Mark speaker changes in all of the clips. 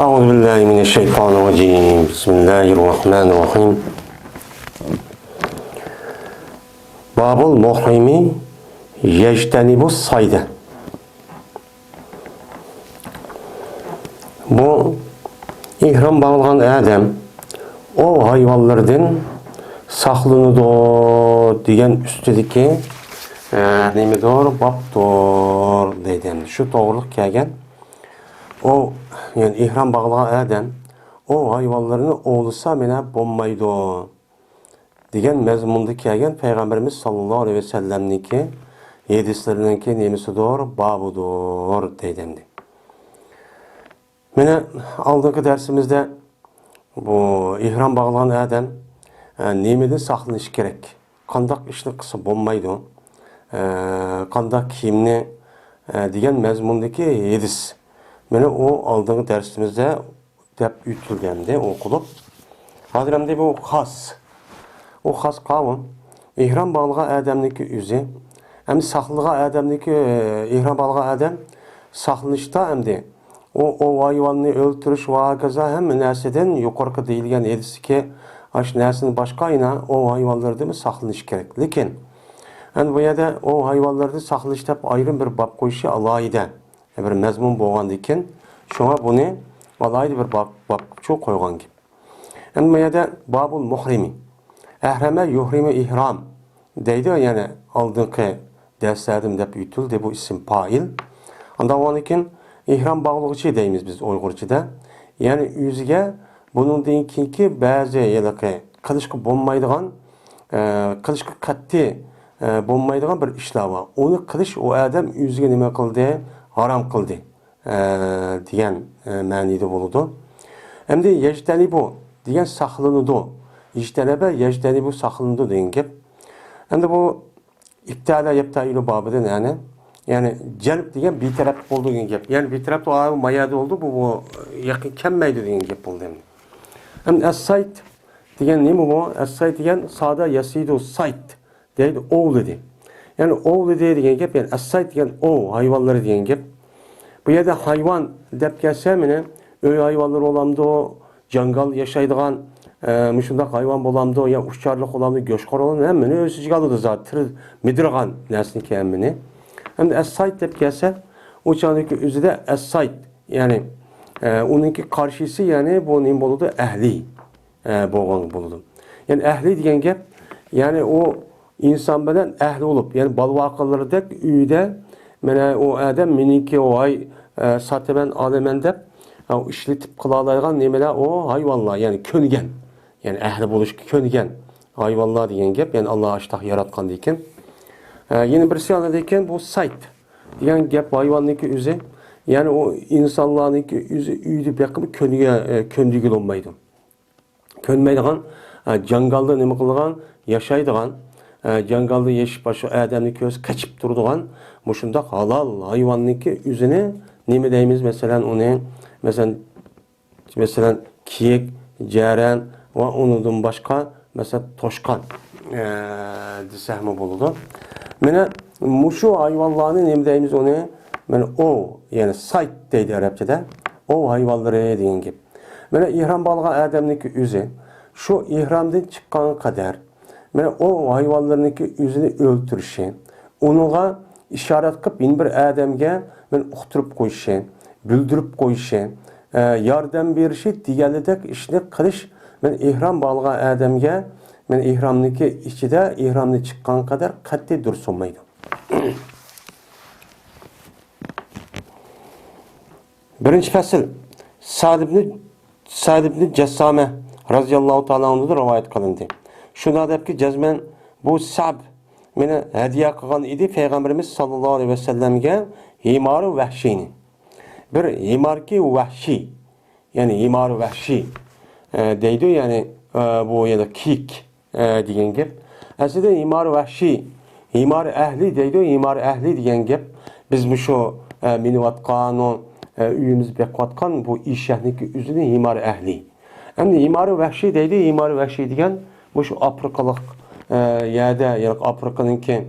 Speaker 1: أعوذ بالله من الشيطان الرجيم بسم الله الرحمن الرحيم باب المحرم يجتنب الصيد. Bu ihram bağlayan adam o hayvanlardan saklanıdır degan üstüdeki nemedir, babdır deyden. Şu doğruluk kelgen. O yani ihram bağlayan adam o hayvanlarını oğlusa mene bombaydı degan mezmunda kelgen Peygamberimiz sallallahu aleyhi ve sellem'niki hadislerindeki nemesidir, babıdır deyden. Mene aldığımız dersimizde bu ihram bağlayan adam nemeden saklanış gerek. Kandak işini kısa bombaydı. Kandak kiyimni degan mezmundaki hadis. Mene o aldığımız dersimizde dep ütülgende okulup. Hazırımda bu khas. O khas kavun. İhram bağlayan adamniki yüzü. Hem saxlığa adamniki ihram bağlayan adam saklanışta hem de o hayvanını öldürüş vakaza hem nerseden yukarı deyilgen edisi ki aş nersinin başkayına o hayvanları değil mi saklanış gerek. Lekin yani bu yerde o hayvanları saklanışta ayrı bir bab koyuşu alaydı. Bir mezmun boğan diken şuna bunu alaydı bir bab çok koygan gibi. Yani bu yerde babul muhrimi. Ehreme yuhrimi ihram deydi yani aldığınki derslerdim de büyütüldü bu isim pail. Anda o için ihram bağlıqçı deyimiz biz Uygurca'da. Yani yüzüge bunun deyinki bazı yelaki kılıçkı bombaydıgan, kılıçkı katı bombaydıgan bir işler var. Onu kılıç o adam yüzüge nime kıldı, haram kıldı diyen manide buludu. Hem de yecteni bu diyen saklanıdı. İştenebe yecteni bu saklanıdı deyin gep. Hem de bu iptala yaptaylı babıdan yani celp diyen bir taraf olduğu gibi. Yani bir taraf o mayada oldu bu yakın kemmeydi diyen gibi oldu. Hem es-sayt diyen ne bu? Es-sayt diyen sada yasidu sayt deydi oğul dedi. Yani oğul dedi diyen gibi yani es-sayt diyen o hayvanları diyen gibi. Bu yerde hayvan dep gelsemine öy hayvanlar olamdı o jangal yaşaydıgan müşundak hayvan bolamdı o ya uçarlık olamdı göçkar olan hemmini ölsücük alıdı zaten midirgan nesni ki hemmini. Hem de es-sayt dep gelse o çağındaki özü de es-sayt yani onunki karşısı yani bu neyim buludu ehli boğan buludu. Yani ehli diyen gep yani o insan beden ehli olup yani balvakaları dek üyde mene o adam miniki o ay satemen alemen dep işletip kılalaygan nemeler o hayvanlar yani köngen yani ehli buluş köngen hayvanlar diyen gep yani Allah aştah yaratkan diken. Yeni bir siyahladayken bu sayt diyen gep hayvanlık yüzü yani o insanlarlık yüzü üydü bakımı köndügül olmaydı. Könmeydiğen jangalda neme kılgan yaşaydıgan jangalda yeşip başı adamlık göz kaçıp durduğan muşunda halal hayvanlık yüzüne neme deyimiz mesela onu mesela kiyek, ceren ve onundan başka mesela toşkan disehme buludu. Mene muşu hayvanlarının emdeyimiz onu mene o yani sayt deydi Arapçada o hayvanları deyin gibi. Mene ihram bağlayan adamniki yüzü şu ihramdan çıkan kadar mene o hayvanlarınki yüzünü öldürüşü onuğa işaret kıp bir adamga men uqtirib qo'yishi bildirib qo'yishi yordam berishi deganidek ishni qilish men ihrom bağlayan adamga men ihramniki ichida ihramni chiqqan qadar qat'iy dursunmaydi. Birinchi fasl Sa'd ibn Jassame radhiyallohu ta'ala anhudan rivoyat qilindi. Shunda debki jazman bu Sa'd meni hadiya qilgan edi Peygamberimiz sallallohu alayhi vasallamga himar vahshini. Bir himarki vahshi yani himar vahshi deydi yani bu ya da kik degan gap. Aslida himar vahshi, himar ahli deydi, himar ahli degan gap. Biz bu şu minivatqan uyimiz beqvatqan bu işyahniki üzünü himar ahli. Hem himar vahshi deydi, himar vahshi degan bu şu Afrikalık yerde yani Afrika'nınki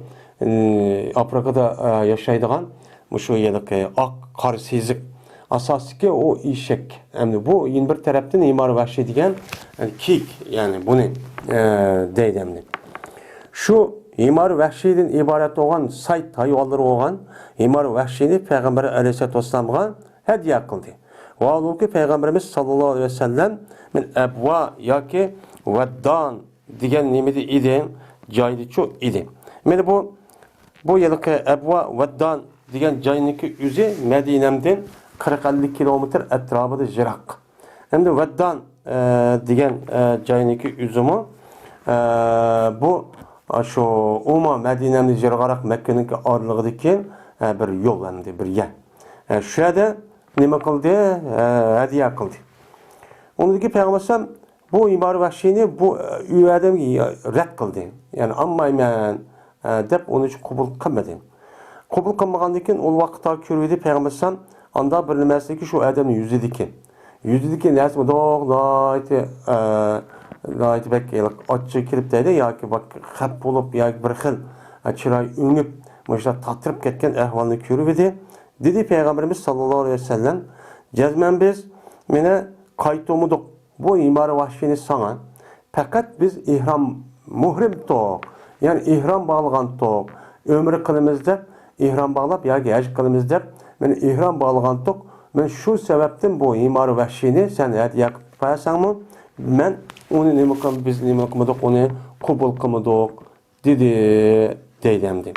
Speaker 1: Afrika'da yaşaydıgan bu şu yedeki ak kar sezik asosiki o eshak. Endi bu yine bir tarafdan himar vahshiy degan kiyik, ya'ni buni deydi endi. Shu himar vahshiydan iborat bo'lgan sayt hayvonlari bo'lgan himar vahshiyni payg'ambar alayhisolatu vassalamga hadya qildi. Va uki payg'ambarimiz sallallohu alayhi vasallam men abva yoki vaddan degan nimada edi, joyda chu edi. Meni bu yilqi abva vaddan degan joyniki o'zi Madinamdan 40-50 kilometr atrofida jiroq. Endi vaddan degan joyniki o'zimi bu şu Uma Medine'nin jirgarak Mekke'nin aralığındaki bir yol endi, bir yer. Şu yerde nima qildi? Hadiya qildi. Ondaki Peygamber bu imar vahşini bu üy adamga rad qildi. Yani ammayman deb onu qabul qilmadi. Qabul qilmagandan keyin u vaqtda ko'rdi Peygamber anda bir nimasiki shu odamning yuzidiki. Yuzidiki narsa do'g'laydi Layt bekkelik açı kirip deydi yoki bak xap bo'lib yoki bir xil chiroy o'ngib mana tatirib ketgan ahvolni ko'rib edi. Dedi Peygamberimiz sallallohu alayhi vasallam, "Jazman biz meni qaytumudiq. Bu imar vahshini sana. Fakat biz ihram muhrim toq, ya'ni ihram bağlagan toq. Ömrü qilimiz deb ihram bağlab yoki haj qilimiz deb meni ihram bağlagan toq. Men shu sababdan bu imar vahshini sen hadiya qilib qo'yasangmi? Men onu nima qilib biz nima qilmadik, onu qabul qilmadik dedi deydimdi.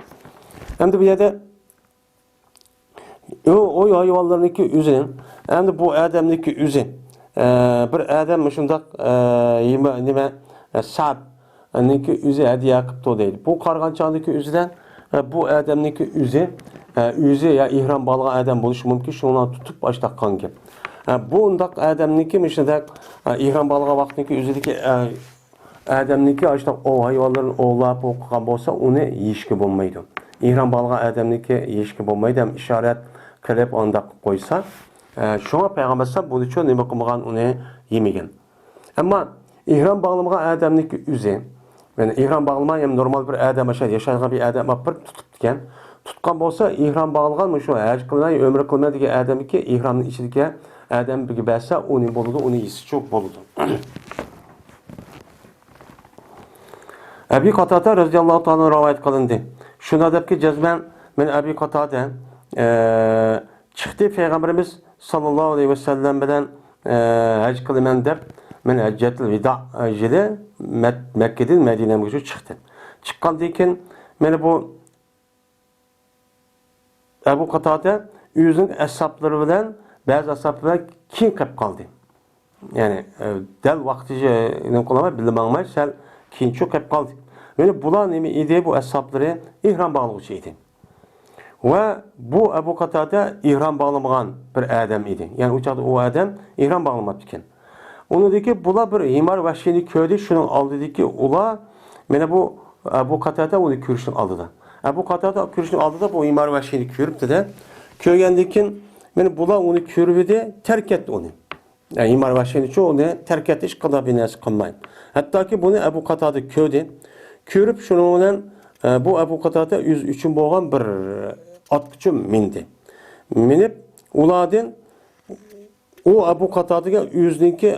Speaker 1: Endi bu yerda o hayvonlarniki o'zi, endi bu odamniki o'zi bir odam shundoq nima sab niki o'zi hadiya qilibdi deydi. Bu qarg'anchoniki o'zidan bu odamniki o'zi ya ihrom bo'lgan odam bo'lishi mumkin, shuni tutib boshlaqqan gap. Bu undaq adamniki mishida ihram balga vaqtniki o'zidagi adamniki ashtaq o hayvonlarni ovlab o'qigan bo'lsa, uni yeyishga bo'lmaydi. Ihram balga adamniki yeyishga bo'lmaydi, ham ishorat qilib undaq qo'ysa, shunga payg'ambar buning uchun nima qilmagan, uni yemagan. Ammo ihram bog'lamagan adamniki o'zi, ya'ni ihram bog'lamagan ham normal bir odam yashaydigan bir odam bir tutgan. Tutgan bo'lsa, ihram bog'lagan shu haj qilmay, umr qilmaydigan odamniki ihramning ichidagi adam bir basa onun boludu, onu yisi çok boludu. Abi Qatada radhiyallahu ta'ala rivayet qilindi. Shunda debki jazman men Abi Qatada chiqdi Peygamberimiz sallallohu alayhi vasallam bilan haj qilaman deb men hajjatul vida yili Mekke'den Medine'ye chiqdi. Chiqqandan keyin meni bu Abu Qatada o'zining ashablari bilan bazı ashablar kim qilib qoldi. Ya'ni dal vaqtiga nima qilaman bilmayman, sal keyinchi qilib qoldi. Meni bular nima edi, bu ashablari ihrom bog'lovchi edi. Va bu Abu Qatada ihrom bog'lamagan bir odam edi. Ya'ni u chaqda u odam ihrom bog'lamabdi ekan. Unidagi bular bir himar vahshini ko'rdi, shuning oldidagi ular meni bu Abu Qatada uni ko'rishning oldida. Abu Qatada ko'rishning oldida bu himar vahshini ko'ribdi-da. Ko'rgandan keyin meni bular uni ko'ribdi, tark etdi uni. Yani himar vahshini uni tark etish qilib bir narsa qilmaydi. Hattoki buni Abu Qatada ko'rdi. Ko'rib shuning bilan bu Abu Qatada o'z uchun bo'lgan bir otga mindi. Minib ulardan o Abu Qatadaga o'ziniki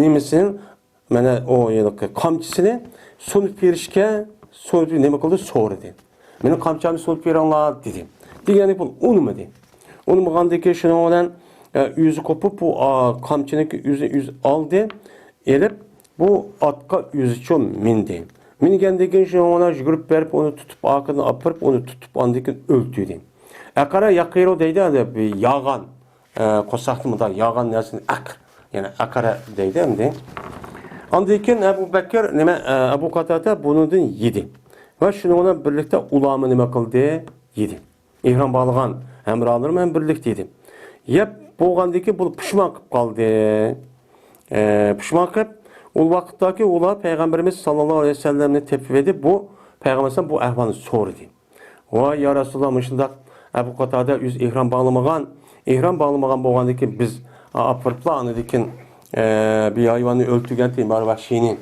Speaker 1: nimasini mana o yilqi qamchisini so'nib berishga nima qildi, so'radi. Meni qamchani so'nib beringlar dedi. Degani bu unmadi. Unmagandaki shuning bilan o'zi qo'pib bu qamchiniki o'zi oldi, elib bu otga o'zi uchun mindi. Mingandan keyin shuning bilan yugurib berib uni tutib orqadan opirib uni tutib ondan o'ltirdi. Aqara yaqiro deydi, yog'an qo'saqtimda yog'an narsani ya'ni aqara deydi endi. Ondan keyin Abu Bakr nima Abu Qatada bundan yedi. Va shuni bilan birlikda ulama nima qildi? Yedi. İhram bağlagan hamrolar bilan birlikda yedi. Yeb bo'lgandan keyin bu pushmon qilib qoldi. Pushmon qilib o vaqtdagi ular Peygamberimiz sallallohu alayhi vasallamni tepib edi. Bu Peygamberimiz bu ahvolni so'radi. Va ya Rasululloh shundaq Abu Qatada o'z ihrom bağlamagan bo'lgandan keyin biz apirplanadikin bir hayvanı öldürgen timar vahşini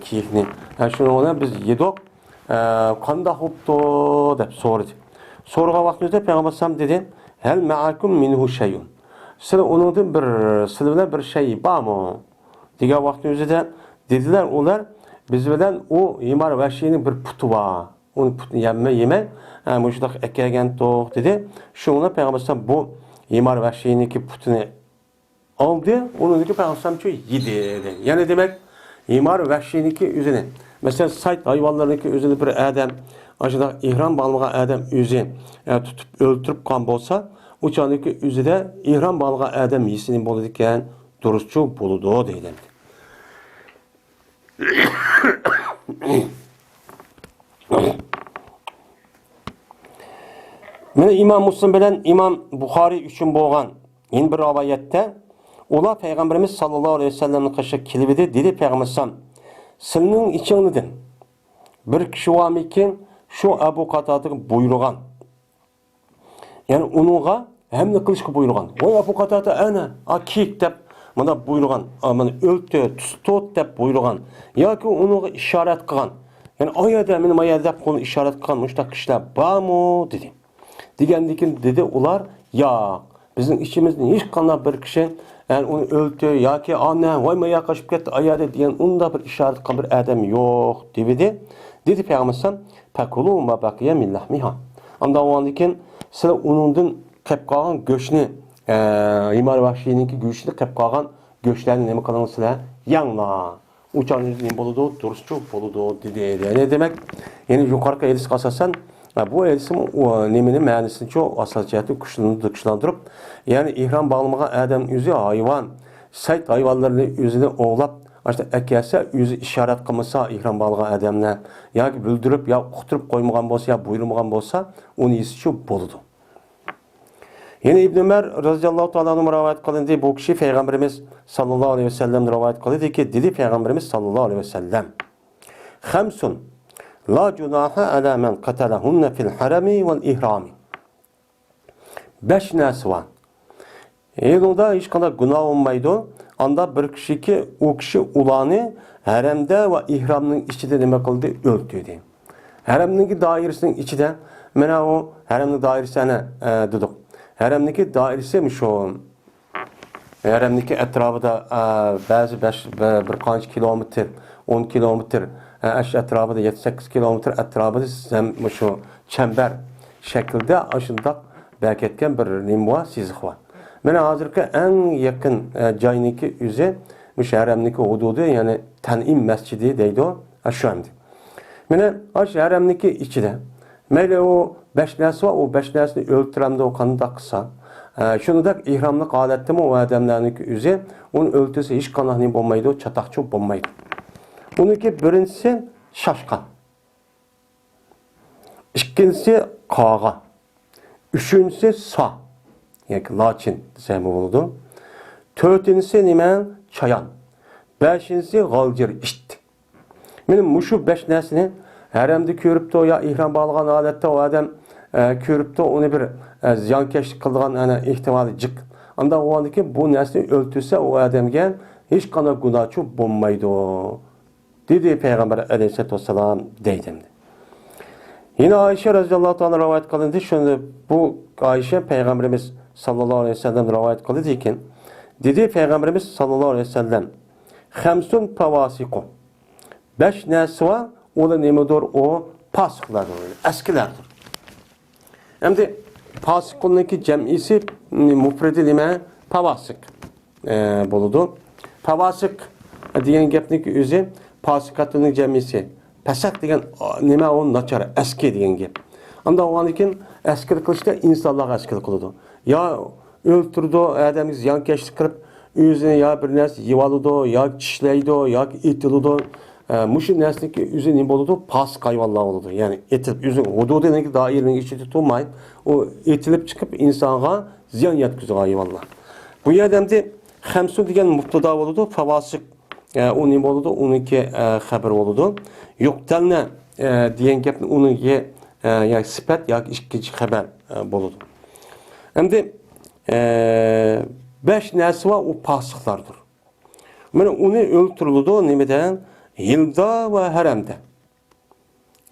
Speaker 1: kiyikni. Şunu ona biz yedik. Qanda hoptu deb so'radi. So'rgan vaqtimizda Peygamber sallam dedi: "Hal ma'akum minhu shay'un?" Sizlar onundan sizlar bir şey barmı? Degan vaqt o'zida dedilar ular biz bilan o Himar Vahshiyning bir puti bor. Uni putini yemay, bu shundoq akagan to'q dedi. Shunga payg'ambar bu Himar Vahshiyniki putini oldi, uniki payg'ambar yedi dedi. Yani demek Himar Vahshiyniki o'zini, mesela sayt hayvanlarniki o'zini bir adam, ashundoq ihrom bo'lmagan adam o'zi tutib o'ltirib qolgan bo'lsa, o'chaniki o'zida ihrom bo'lgan adam yesini bo'ladi ekan, durustchu bo'ladi deydi. Mana İmam Muslim bilan İmam Buxoriy uchun bo'lgan yana bir rivoyatda ular payg'ambarimiz sallallohu alayhi vasallamning qishiga kelib edi, dedi payg'ambar: "Sizning ichingizdan bir kishi bormikin, shu Abu Qatadaga buyurgan. Ya'ni uningga hamma qilishga buyurgan. Voy Abu Qatada ana, akik deb mana buyurgan, mana o'lti, tut deb buyurgan. Yoki uningga ishorat qilgan. Yani oyada meni mayada qo'l ishorat qilgan mushtaq kishilar bormi?" dedi. Degandikin dedi ular, "Yo'q, bizning ichimizdan hech qanday bir kishi yani uni o'lti yoki ana voy maya qochib ketdi oyada degan unda bir ishorat qilgan bir odam yo'q" dedi. Dedi payg'ambar: "Fakulu ma baqiya min lahmiha." Unda o'ndikin sizlar uningdan qilib qolgan go'shtni, Himar Vahshiyniki go'shtini qilib qolgan go'shtlarni nima qilingizlar? Yanglar. Uçağınız ne boludu, duruşçu boludu dedi. Ne demek? Yani yukarıda elis asasen bu elisim neminin mühendisini çok asasiyeti kuşlandırıp yani ihram bağlamağa adam yüzü hayvan, sayt hayvanlarını yüzünü oğlap işte ekese yüzü işaret kılmasa ihram bağlayan adamlar ya ki bildirip ya kuturup koymagan bolsa ya buyurmagan bolsa onun iyisi çok boludu. Yine İbn Ömer radıyallahu ta'ala anhu rivayet kılındı. Bu kişi Peygamberimiz sallallahu aleyhi ve sellem rivayet kılındı ki dedi Peygamberimiz sallallahu aleyhi ve sellem: "Hamsun la cunaha ala men qatalahunne fil harami vel ihrami." 5 narsa var. Onda hiç kadar günah olmaydı. Anda bir kişi ki o kişi ulanı haremde ve ihramının içinde nime kıldı? Öldürdü. Haremdeki dairesinin içinde mena o haremdeki dairesine dedik. Haremdeki dairesiymiş o. Haremdeki etrafında bazı bir kaç kilometre, 10 kilometre, etrafında 7-8 kilometre etrafında şu çember şekilde aşındak belki bir nimva sizlik var. Mena hazırki en yakın cayniki üze haremdeki hududu yani Tan'im mescidi deydi o aşağımdı. Mena haremdeki içinde meyle o 5 nersi var, o 5 nersini öldüremde o kanında kısa. Şunu da ihramlık adette mi o adamlarınki üze, onun öldürse hiç kanahni olmaydı, o çatakçı olmaydı. Onunki birincisi şaşkan. İkincisi kağa. Üçüncüsü sa. Yani laçin desem oldu. Dördüncüsü nime çayan. Beşincisi galcir işt. Benim muşu 5 nersini haremde körüp de o ya ihram bağlayan adette o adam körüp de onu bir ziyankeşlik kıldıgan yani ihtimali cık. Anda o andaki bu nesli öldürse o adamgen hiç kana günahçı olmaydı o. Dedi Peygamber aleyhissalatü vesselam deydim. Yine Ayşe radıyallahu anh rivayet kılındı. Şunu bu Ayşe Peygamberimiz sallallahu aleyhi ve sellem rivayet kılındı iken dedi Peygamberimiz sallallahu aleyhi ve sellem: "Hamsun pavasiku." 5 nesli var. O da nemedir? O pasıklardır, eskilerdir. Hem de pasıkındaki cem'isi mufredi nime pavasık buludu. Pavasık diyen gepniki özü pasıkatının cem'isi. Pasak diyen nime o naçar, eski diyen gep. Anda o andikin eski kılıçta insanlar eski kılıdı. Ya öldürdü, adamı ziyankeşlik kırıp özüne ya bir nes yivalıdı, ya çişleydi, ya itildi. Muşun nesniki üzün ne boludu? Pas hayvanlar oldu. Yani etilip üzün hududundaki dairenin içinde tutmayın. O etilip çıkıp insana ziyan yetkizdi hayvanlar. Bu yerdemde hamsun diyen mubtada oldu. Favasık o ne boludu? Onunki haber oldu. Yoktelne diyen gepni onunki yani sipet ya ikinci haber boludu. Hem de 5 nesli var o pasıklardır. Yani onu öldürüldü nemeden? Hilda ve haremde.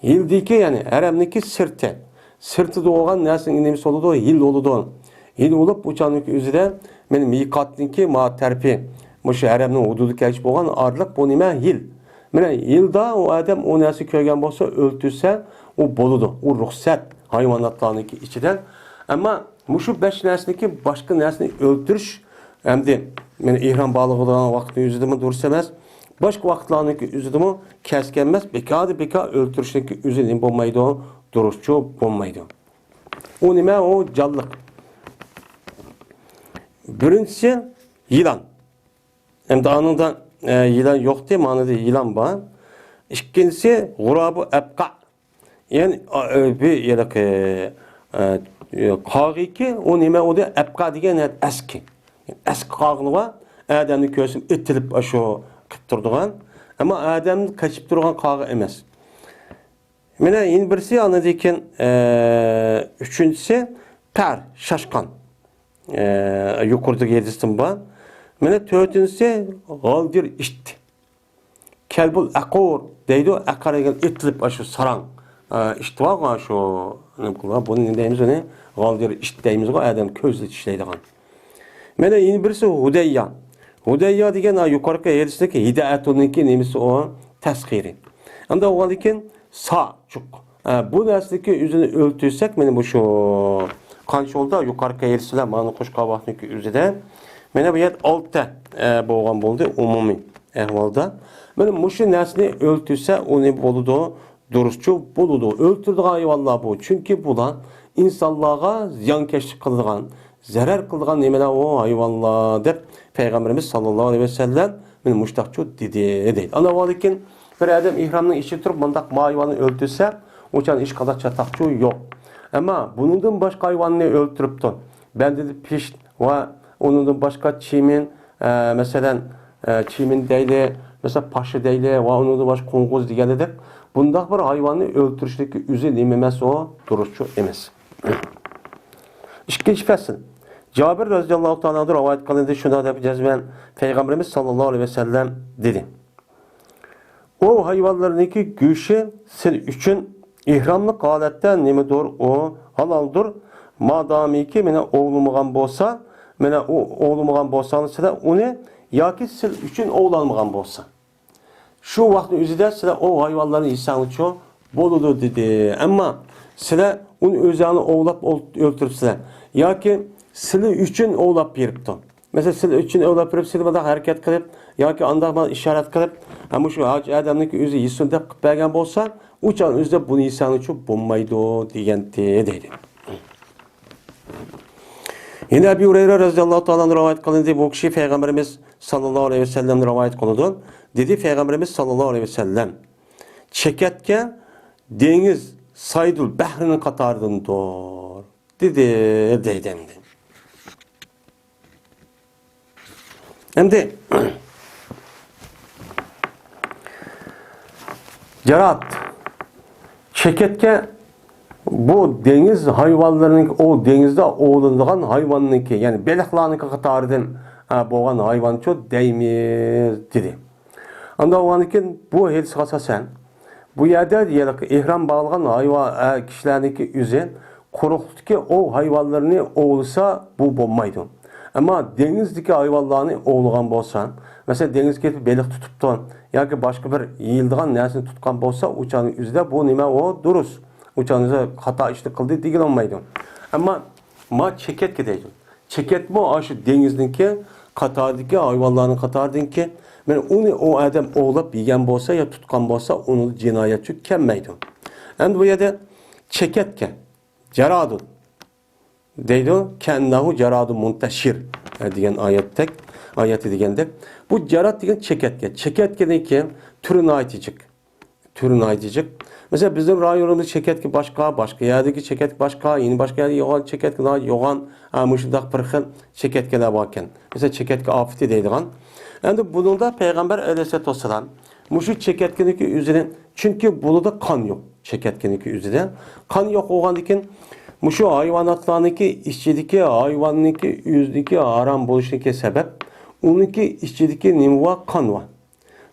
Speaker 1: Hildiki yani haremdeki sırtı. Sırtı doğan nesin nemisi oldu? Hild oldu. Yedi olup uçanlık üzere benim miqatniki ma terpi şu haramning hududiga kelib bo'lgan arliq bu nima yil. Mana yilda o adam o narsa ko'rgan bo'lsa, o'ltirsa, u bo'ladi. U ruxsat hayvonotlarniki ichidan. Ammo mushu 5 narsaniki boshqa narsani o'ltirish hamda meni ihrom bog'lig'idan vaqtni o'zidami dursa emas, boshqa vaqtlarniki o'zidami kasgan emas, bekor o'ltirishniki o'zi nima bo'lmaydi, durustchi bo'lmaydi. O nima? O jonliq. Birinchisi yılan. Hem de anında yılan yok diye manada yılan var. İkincisi gurabu ebqa. Yani bir yere kağığı ki o nime o da ebqa diyen eski. Yani eski kağığı var. Adamın köşesini itilip aşağı kıptırdıgan. Ama adamın kaçıp durgan kağığı emez. Mene yine birisi anladıyken üçüncüsü per, şaşkan. Yukarıda yedistim var. Mene dördüncüsü galdir işt. Kelbul akor deydi o akara gel itilip aşağı saran. İşte var şu ne bu bunun ne deyimiz o ne? Galdir işt deyimiz o adam közle işleydiğen. Mene yine birisi hudeyya. Hudeyya diyen yukarıda yedisindeki hidayetundaki nemisi o teskiri. Anda o halde sağ çok. Bu dersteki yüzünü öltürsek benim bu şu kanç oldu yukarıda yersiler manı koş kabahındaki yüzüde. Mene bu yer altta boğan buldu umumi ehvalda. Benim bu şu nesni öltürse o ne boludu duruşçu boludu. Öltürdü hayvanlar bu. Çünkü bu da insanlığa ziyankeşlik kıldıgan, zarar kıldıgan nemeler o hayvanlar der. Peygamberimiz sallallahu aleyhi ve sellem benim muştakçı dedi. Ana valikin bir adam ihramının içi turup mandak hayvanı öldürse uçan iş kadar çatakçı yok. Ama bunun başka hayvanını öldürüptün. Ben dedi piş ve onun başka çimin mesela çimin değil mesela paşı değil ve onun başka kongoz diye dedik. Bunda bir hayvanı öldürüşteki üzü nimemesi o duruşçu emez. İkinci fasıl. Cabir radıyallahu ta'ala rivayet kılındı şuna da cezben Peygamberimiz sallallahu aleyhi ve sellem dedi. O hayvanlarındaki güçü sen için ihramlık haletten nemedir o halaldır. Madami ki mene oğlumağan bolsa, mene o oğlumağan bolsanız size onu ya ki siz için oğlanmağan bolsa. Şu vaktin üzerinde size o hayvanların insanı çok boludu dedi. Ama size onun özağını oğlap öldürüp size. Ya ki sizi için oğlap veripti. Mesela sizi için oğlap verip sizi bana hareket kılıp ya ki andağına işaret kılıp ama şu hacı adamdaki özü yisunda bergen bolsa uçan özde bunu insanı çok bulmaydı diyen deydi. Yine Ebu Hureyre radıyallahu ta'ala rivayet kılındı. Bu kişi Peygamberimiz sallallahu aleyhi ve sellem rivayet kılındı. Dedi Peygamberimiz sallallahu aleyhi ve sellem çeketke deniz saydul behrinin katardındır. Dedi. Hem de Cerat çeketke bu deniz hayvanlarının o denizde oğlanılan hayvanınki yani balıklarınki katardan boğan hayvan çok değmez dedi. Anda o anıkin bu hadis asasen bu yerde diyelim ihram bağlayan hayvan kişilerdeki yüzü korktu ki o hayvanlarını oğlusa bu bulmaydı. Ama denizdeki hayvanlarını oğluğan bolsan, mesela deniz gelip balık tutuptan ya ki başka bir yiyildiğin nesini tutkan bolsa uçanın yüzüde bu nime o duruz. Uçağınıza hata işte kıldı değil olmaydı. Ama ma çeket gideydi. Çeket mi aşı denizdeki katardaki hayvanların katardaki yani onu o adam oğlap yiyen bolsa ya tutkan bolsa onu cinayetçi kemmeydi. Yani bu yerde çeketken ceradun deydi kennahu ceradu munteşir diyen ayeti degende bu cerat diyen çeketke. Çeketke ki türüne aitecek. Mesela bizim rayonumuzda çeketki başka yerdeki çeketki başka, yeni başka yerde yoğan çeketki daha yoğan mışındak bir xil çeketkiler varken. Mesela çeketki afeti deydiğen. Yani bunun da Peygamber aleyhisselatü vesselam muşu çeketkiniki üzerine çünkü burada kan yok çeketkiniki üzerine. Kan yok olan diken muşu hayvanatlarındaki işçideki hayvanındaki yüzdeki haram buluşundaki sebep onunki işçideki nimva kan var.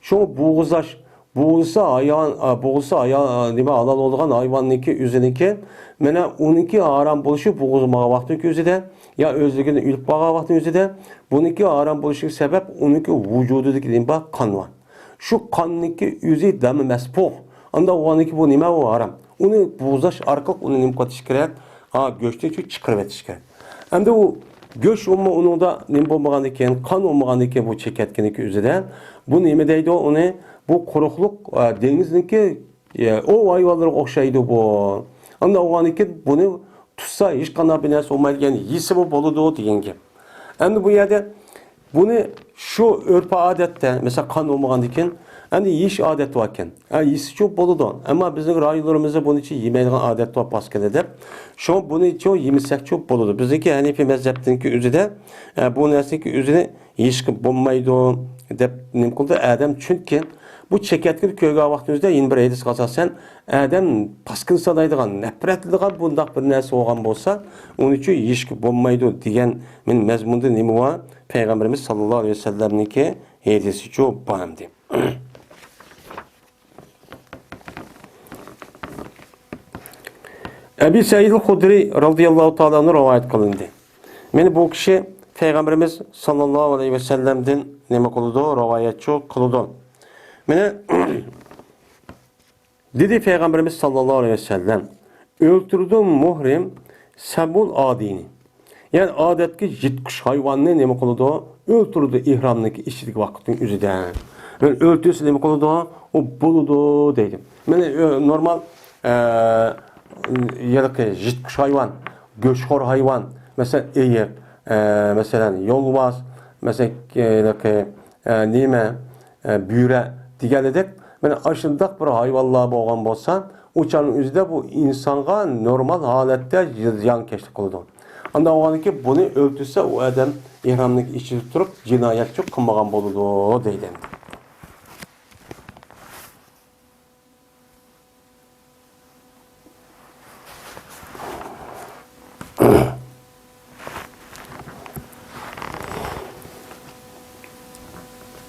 Speaker 1: Şu boğuzaş boğulsa ayağın nima halal olgan hayvanniki üzüniki mene onunki haram buluşu boğulmağa vaxtın özüde ya özlüğünü ülüp bağa vaxtın özüde bununki haram buluşu sebep onunki vücududaki nima kan var. Şu kanniki üzü demi mespoh. Anda onunki bu nima o haram. Onu boğulaş arkalık onu nima katış gerek. Göçten çıkarıp etiş gerek. Hem de o göç onun da nima olmagan eken, kan olmagan eken bu çeketkeniki üzüde bu nima deydi onu bu kurukluk denizdeki o hayvanlara okşaydı bu. Anda o an için bunu tutsa hiç kanal binası olmaydı yani yisi bu boludu diyen gibi. Hem bu yerde bunu şu örpa adette mesela kan olmayan için hani yiyiş adet varken yisi çok boludu. Ama bizim raylarımızda bunun için yemeğin adet var paskede de. Şu an bunun için yemişsek çok boludu. Bizdeki Hanefi mezhepteki üzere bu nesneki üzere yiyiş bulmaydı. Dep nim kıldı Adem çünkü bu çeketkin köyge vaxtımızda yeni bir edis qasasen Adem paskın sanaydıgan, nefretlidigan bundaq bir нәрсе olgan bolsa, onun için yişki bolmaydı degan men mezmunda nima var? Peygamberimiz sallallahu aleyhi ve sellem'niki hadisi çok bağımdı. Ebu Said el-Hudri radıyallahu ta'ala'nı rivayet kılındı. Men bu kişi Peygamberimiz sallallahu aleyhi ve sellem'den nima kıldı? Rivayetçi kıldı. Mene dedi Peygamberimiz sallallahu aleyhi ve sellem öldürdüm muhrim sebul adini. Yani adetki jitkuş hayvanını nemi kılıdı? Öldürdü ihramdaki işçilik vakitin üzüden. Yani öldürse nemi kılıdı? O buludu dedim. Mene normal ya jitkuş hayvan, göçhor hayvan, mesela eğer, mesela yolvaz, mesela nime, büyre, diğerledek, yani aşındak bir hayvanlığa boğan bolsa, uçanın üzerinde bu insana normal halette ziyan keşlik kıldı. Anda o ki bunu öldürse o adam ihramlık işi tutup cinayet çok kılmagan boludu deydi.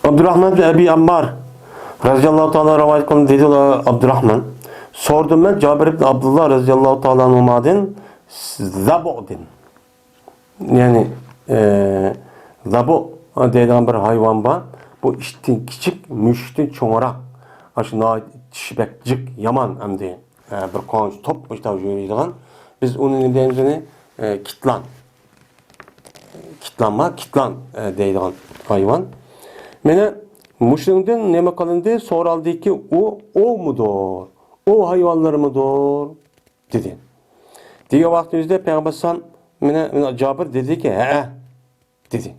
Speaker 1: Abdurrahman Ebi Ammar Raziyallahu ta'ala rivayet kılın dedi Abdurrahman. Sordum ben Cabir ibn Abdullah raziyallahu ta'ala anhumaden zabodin. Yani zabo deydiğin bir hayvan var. Bu iştin küçük, müştin çoğurak. Aşına şibekcik, yaman hem de bir konç top işte yürüydiğin. Biz onun deyimizini kitlan. Kitlan deydiğin hayvan. Mene Muşrinden neme kalındı soraldı ki o mudur? O hayvanlar mıdır? Dedi. Diye vaktimizde Peygamber sallallahu Cabir dedi ki dedi.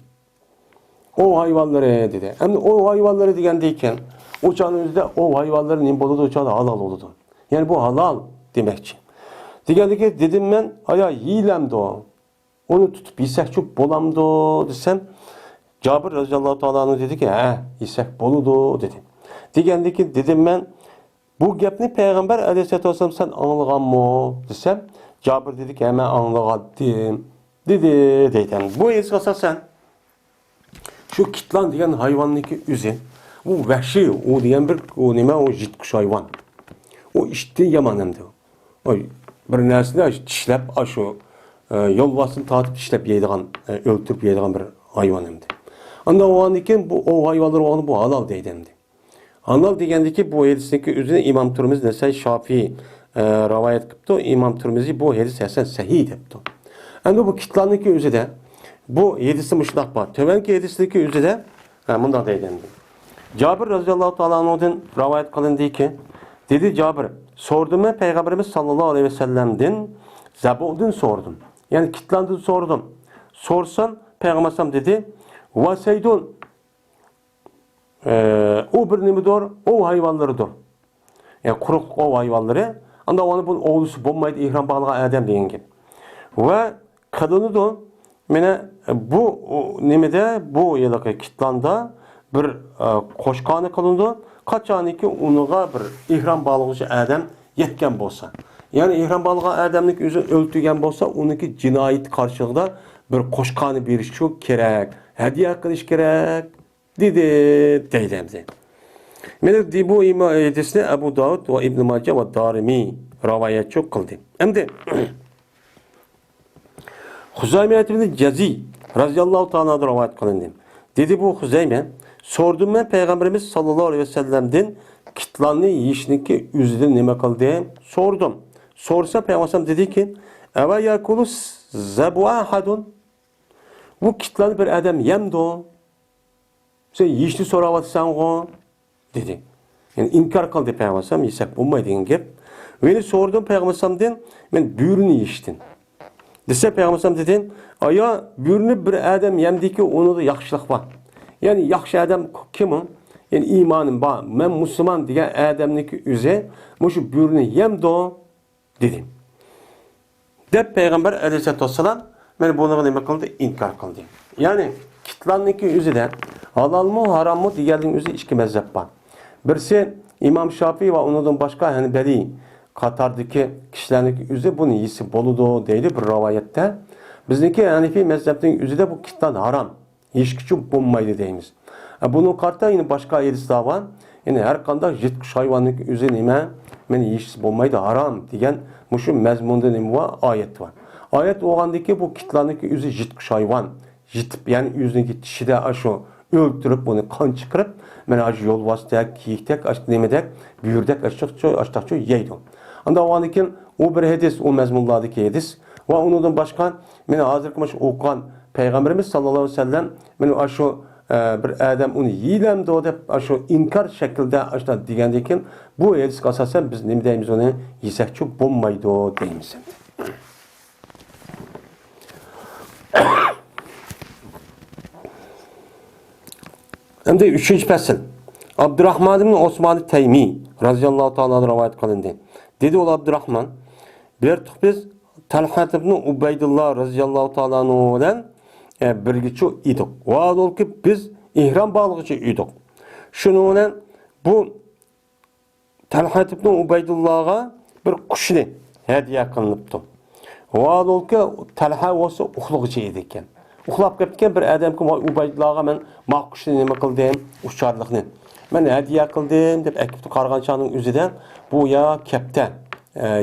Speaker 1: O hayvanları dedi. Hem o hayvanları diyen deyken uçağınızda o hayvanların imboludu uçağı halal oldu. Yani bu halal demekçi. Diğerdi ki dedim ben aya yiyilemdi o. Onu tutup yesek çok bolamdı desem Cabir radıyallahu ta'ala dedi ki isek boludu dedi. Diğerdi ki dedim ben bu gepni Peygamber aleyhisselatü vesselam sen anlagan mı desem Cabir dedi ki hemen anlagadım dedi deyden. Bu eskasa sen şu kitlan diyen hayvanlıki üzü bu vahşi o diyen bir o nime o jitkuş hayvan. O işte yaman hem de. O bir nersine dişlep aşu yolvasını tatip dişlep yeydiğen öldürüp yeydiğen bir hayvan hem de. Anda o an iken o hayvanlar o an bu halal deydendi. Halal degendeki bu hadisdeki üzerine İmam Tirmizi Nesai Şafii rivayet kıptı. İmam Tirmizi bu hadis esen sahih depti. Anda bu kitlanlıki üzerinde bu hadisi müşnak var. Tövenki hadisdeki üzerinde bundan deydendi. Cabir radıyallahu ta'ala anhu'dan rivayet kılındı ki dedi Cabir sordum ben Peygamberimiz sallallahu aleyhi ve sellem'den zabudun sordum. Yani kitlandın sordum. Sorsan Peygamber dedi vaseydun o bir nimidir, o hayvanlarıdır. Yani kuruk o hayvanları. Anda onu bunun oğlusu bulmaydı ihram bağlığa Adem deyin gibi. Ve kadını da mene bu nimede bu yılaki kitlanda bir koşkanı kılındı. Kaçanı ki onuğa bir ihram bağlığı Adem yetken bolsa. Yani ihram bağlığı Ademlik üzü öldürgen bolsa onunki cinayet karşılığında bir koşkanı bir çok gerek. Hediye kılış gerek. Dedi deylemdi. Mene di bu hadisni Abu Davud ve İbn Majah ve Darimi rivayet çok kıldı. Hem de Huzayme ibn Cezi radıyallahu ta'ala rivayet kılındı. Dedi bu Huzayme, sordum ben Peygamberimiz sallallahu aleyhi ve sellem'den kitlanlı yiyişniki üzüden nime kıldı? Sordum. Sorsa Peygamber dedi ki, eva yakulu zebu ahadun. Bu kitlanı bir adam yemdi o. Sen yiyişni soravatsan o. Dedi. Yani inkar kıldı Peygamber yesek bulmaydı degan gap. Beni sordum Peygamber'den men buyurunu yiyiştin. Dese Peygamber dedi, aya buyurunu bir adam yemdi ki onu da yaxşılık var. Yani yaxşı adam kim o? Yani imanım var. Men Müslüman diye adamniki üze, şu buyurunu yemdi o dedi. De Peygamber aleyhissalatü vesselam beni bunu nima kıldı? İnkar kıldı. Yani kitlanniki üzede halal mı haram mı diğerinin üzü iki mezhep var. Birisi İmam Şafii ve ondan başka Hanbeli Katar'daki kişilerin üzü bunu yiyisi boludu deydi bir rivayette. Bizdeki Hanefi mezhepinin üzü de bu kitlan haram. Hiç küçük bulmaydı deyimiz. Bunun kartta yine başka hadis daha var. Yani her kanda jitkuş hayvanlık üzü nime men yiyisi bulmaydı haram diyen muşu mezmunda nime var ayet var. Ayet oğandaki bu kitlanlık üzü jitkuş hayvan. Jitip yani yüzündeki dişide aşo öldürüp bunu kan çıkarıp men acı yol vasıtek, kiyiktek, aşk nemedek, büyürdek, aştakçı yeydi. Anda o andakin o bir hadis, o mezmunlardaki hadis ve ondan başka men hazır kılmış okuyan Peygamberimiz sallallahu aleyhi ve sellem men aşo bir adam onu yiylemdi o dep aşo inkar şekilde aşta digendeki bu hadis asasen biz ne deyimiz onu yesek çok bulmaydı o deyimiz. Hem de üçüncü fasıl. Abdurrahman ibn Osman Teymi radıyallahu ta'ala rivayet kılındı. Dedi ol Abdurrahman, bir biz Talha ibn Ubeydullah radıyallahu ta'ala ile birlikte idik. O ol ki biz ihram bağlıqçı idik. Şununla bu Talha ibn Ubeydullah'a bir kuşunu hediye kılınıptı. O ol ki Talha olsa uxluqçı idikken. Uxlab ketken bir adam ki Ubeydullah'a men maquşni nima qildim? Uçarlıqni. Men hediye qildim deb akibdi qarg'anchaning o'zida bu ya kaptan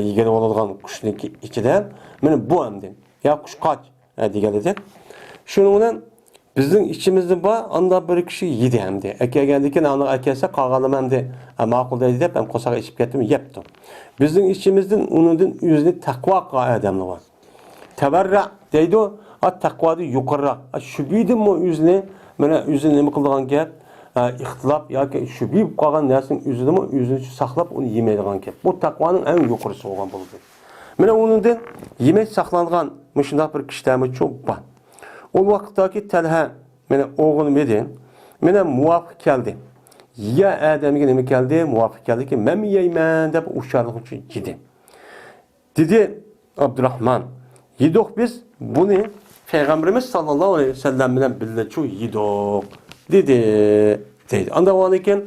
Speaker 1: yigani bo'ladigan qushning ichidan men bu amdim. Ya qush qoch degan edi. Shuning bilan bizning ichimizda bor anda bir kishi yedi hamdi. Akagandikin uni akasi qolganim hamdi ma'qul deydi deb ham qo'saga ichib ketdim, yebdi. Bizning ichimizdan unidan o'zini taqvo qilgan odamlar bor. Tabarra deydi o. Taqvoda yuqoriroq. Shubidimi o'zini mana o'zini nima qiladigan gap? İxtilaf yoki shubib qolgan narsaning o'zidimi o'zini saqlab uni yemaydigan gap. Bu taqvoning eng yuqorisi bo'lgan bo'ladi. Mana undan yemak saqlangan shunday bir kishilarmi çok bor. O vaqtdagi Talha mana o'g'lim edi. Mana muvofiq keldi. Ya adamga nima keldi? Muvofiq keldiki, men yeyman deb usharlik uchun yedi. Dedi Abdurrahman, yedik biz bunu Peygamberimiz sallallahu aleyhi ve sellem bilen birlikte yedik dedi. Anda o anken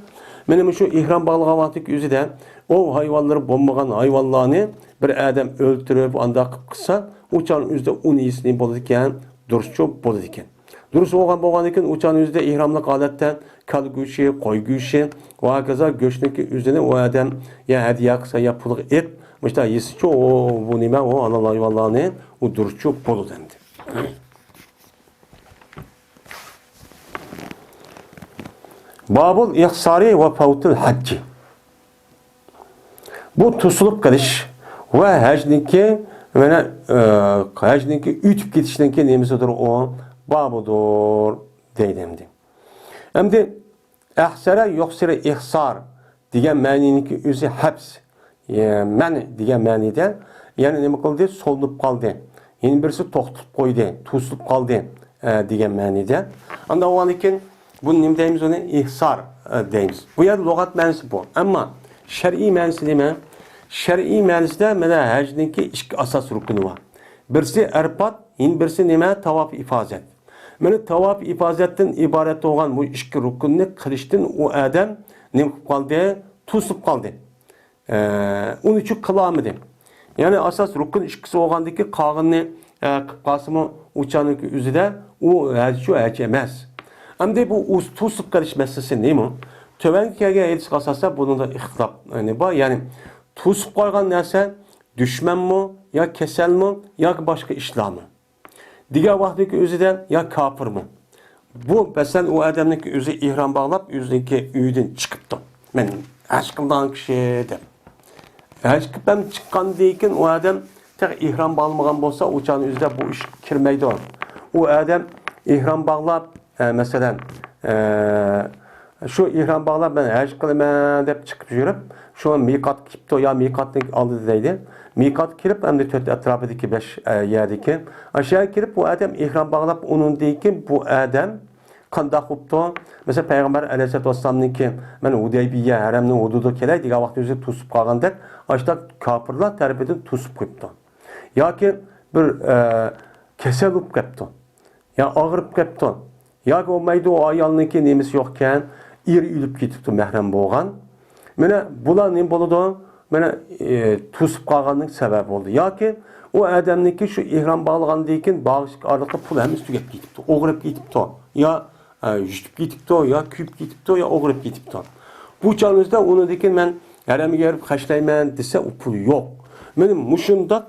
Speaker 1: benim şu ihram bağlı vakti yüzüde o hayvanları bombagan hayvanlarını bir adam öldürüp anda kısa uçağın yüzde 10 iyisini bulurken duruşçu bulurken. Duruş oğan iken uçağın yüzde ihramlık aletten kal güçü, koy güçü ve hakeza göçteki üzerine o adam ya hediye kısa ya puluk et işte yesiçi o bu nime o ana hayvanlarını o duruşçu bulur dendi. Babul ihsari ve fautul haccı. Bu tusulup kaliş ve hacniki ütüp gitişinki nemisidir o babudur deydimdi. Hem de ihsara yoksira ihsar diyen ma'niniki özü haps. Yani diyen ma'nide yani nima qildi? Solup kaldı. Yeni birisi to'xtatib qo'ydi, tusulup kaldı degan ma'nida. Anda o anken bunu nima deymiz onu? İhsar deymiz. Bu yer lügat ma'nosi bu. Ama şer'i ma'nosi nima? Şer'i ma'nosida mana hajniki ikki asos rukuni bor. Birisi irpat, yeni birisi nima? Tavof ifozat. Mana tavof ifozatdan iborat bo'lgan bu ikki rukunni qilishdan u odam nima qilib qoldi? Tusib qoldi. Onun için kılamıdı. Yani asas rukun işkisi olgandaki kağını kıpkasımı uçanın üzerinde o şu emez. Hem de bu tusup karış meselesi ne mi? Tövenki kelgen edis qasasa bunun da ixtilaf var. Yani to'sib qo'ygan narsa düşmanmı, ya keselmi, ya başka işlamı. Diğer vaxtdaki özüden ya kafir mı? Bu mesela o adamdaki özü ihram bağlap, özündeki üyden çıkıptı. Ben aşkımdan kişi de. Aşkı ben çıkan deyken o adam tek ihram bağlamagan bolsa uçağın özüde bu iş kirmeydi o. O adam ihram bağlap, mesela şu ihram bağlap ben aşk kılıman deyip çıkıp yürüp, şu an mikat kipti ya mikatını aldı deydi. Mikat kirip hem de tört etrafındaki 5 yerdeki aşağı kirip bu adam ihram bağlap onun deyken bu adam qandaq qoptu. Mesela Peygamber Aleyhisselatü Vesselam'nınki men Hudeybiye haremning hududu kelay degan vaqt o'zi to'sib qolganda ashta kofirlar tarafidan to'sib qo'yibdi. Yoki bir kasal bo'lib qolibdi. Ya og'rib qolibdi. Yoki olmaydi o ayolniki nemisi yo'qkan, er o'lib ketibdi mahram bo'lgan. Mana bular nima bo'ladi? Mana to'sib qolganning sababi bo'ldi. Yoki o adamniki şu ihram bağlagandan keyin bağışık arlıqda pul hem üstüge ketibdi. O'g'rib ketibdi. Ya yutib ketibdi, ya kuyib ketibdi, ya o'g'rib ketibdi. Bu chog'ingizda undan men haramiga berib qashlayman desa u pul yo'q. Mening mushunda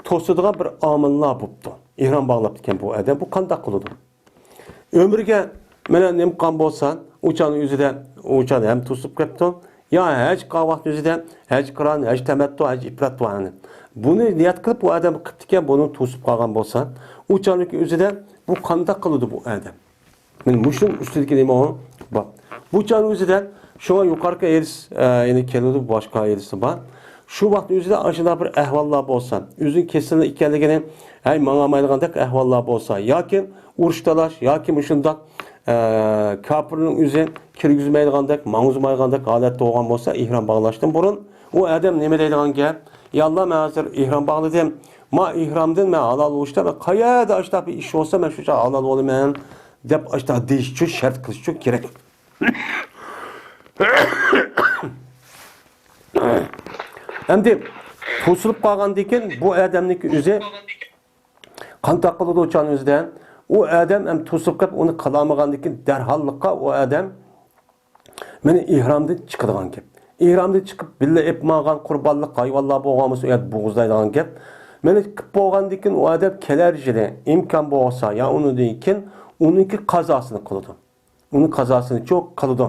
Speaker 1: to'sadigan bir omillar bo'libdi. Ihrom bağlab ekan bu adam bu qanday qiladi? Ömrüge mena nim qan bo'lsan, uçanın yüzüde uçan hem to'sib ketdi. Ya haj qavaq yüzüde haj qiran, haj tamattu, haj ifrat bo'ladi. Bunu niyat qilib bu adam qilibdikan, buni to'sib qolgan bo'lsa, uçanlık yüzüde bu qanday qiladi bu adam? Men mushun ustidagi nima o? Bak. Bu chanın yüzüde şuna yuqorqi eris yani keladi boshqa erisi bor. Şu vaqt yüzüde aşıda bir ahvollar bo'lsa, o'zing kesilib ekanligini, hay mang'amaydigandek ahvollar bo'lsa, yoki urush talash, yoki mushundaq kofirning o'zi kirgizmaydigandek, mang'uzmaydigandek holatda bo'lgan bo'lsa, ihrom bog'lashdan burun u adam nima deydigan gap? Yallah men hozir ihrom bog'ladim. Ma ihromdan men halol bo'lishda, qayerda ashta bir ish bo'lsa, men shu joyda halol bo'laman deb ashta deyish uchun shart qilish uchun kerak. Endi to'silib qolgandan keyin bu odamniki o'zi qanday qiladi o'shan o'zidan? U odam ham to'sib qolib uni qilamagandan keyin darholliqqa u odam meni ihromdan chiqadigan gap. İhramda çıkıp billa etmagan qurbonlik hayvonlar bo'lgan bo'lsa, uyat bo'g'izlaydigan gap. Meni qilib bo'lgandan keyin u odam kelarjida imkon bo'lsa, ya undan keyin uniki qazosini qiladi. Uning qazosini çok qiladi.